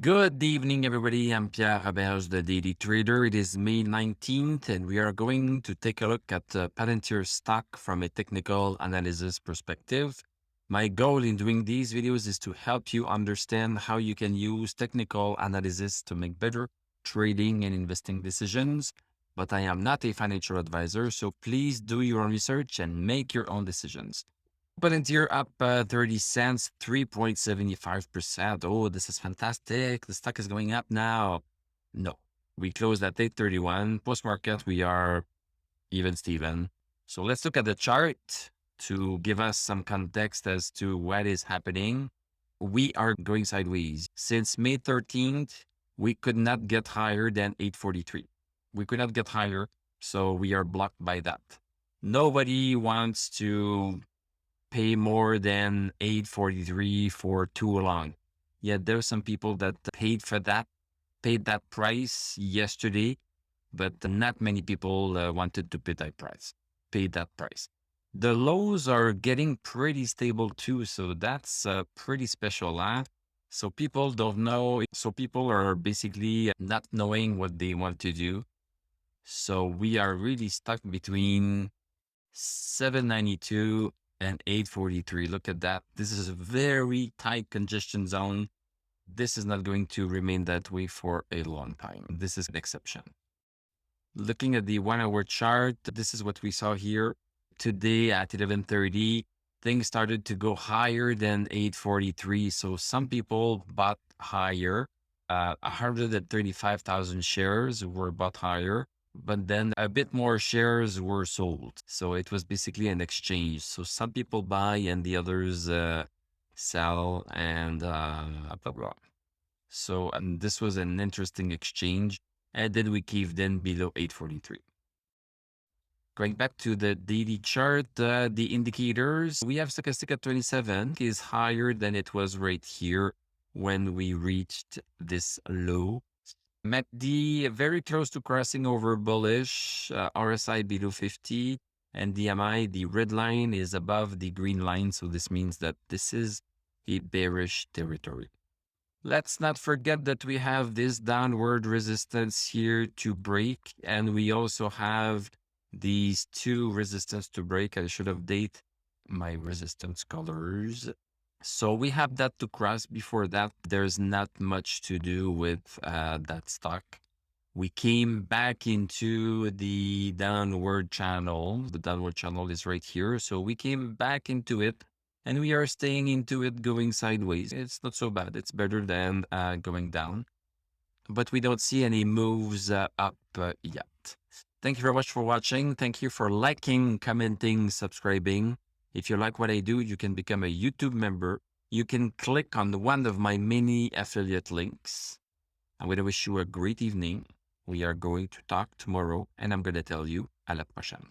Good evening, everybody. I'm Pierre Roberge, the Daily Trader. It is May 19th, and we are going to take a look at Palantir stock from a technical analysis perspective. My goal in doing these videos is to help you understand how you can use technical analysis to make better trading and investing decisions. But I am not a financial advisor, so please do your own research and make your own decisions. Palantir up 30 cents, 3.75%. Oh, this is fantastic. The stock is going up now. No, we closed at 831. Post-market, we are even Steven. So let's look at the chart to give us some context as to what is happening. We are going sideways. Since May 13th, we could not get higher than 843. We could not get higher, so we are blocked by that. Nobody wants to pay more than 843 for too long. Yet there are some people that paid that price yesterday, but not many people wanted to pay that price. The lows are getting pretty stable too, so that's pretty special. So people don't know. So people are basically not knowing what they want to do. So we are really stuck between 792 and 843. Look at that. This is a very tight congestion zone. This is not going to remain that way for a long time. This is an exception. Looking at the 1 hour chart, this is what we saw here. Today at 11:30, things started to go higher than 843. So some people bought higher. 135,000 shares were bought higher, but then a bit more shares were sold. So it was basically an exchange. So some people buy and the others sell and blah, blah. So this was an interesting exchange. And then we caved in below 843. Going back to the daily chart, the indicators, we have stochastic at 27 is higher than it was right here when we reached this low. MACD very close to crossing over bullish, RSI below 50, and DMI, the red line is above the green line. So this means that this is a bearish territory. Let's not forget that we have this downward resistance here to break, and we also have these two resistance to break. I should update my resistance colors. So we have that to cross. Before that, there's not much to do with that stock. We came back into the downward channel. The downward channel is right here. So we came back into it and we are staying into it going sideways. It's not so bad. It's better than going down. But we don't see any moves up yet. Thank you very much for watching. Thank you for liking, commenting, subscribing. If you like what I do, you can become a YouTube member. You can click on one of my many affiliate links. I'm going to wish you a great evening. We are going to talk tomorrow, and I'm going to tell you à la prochaine.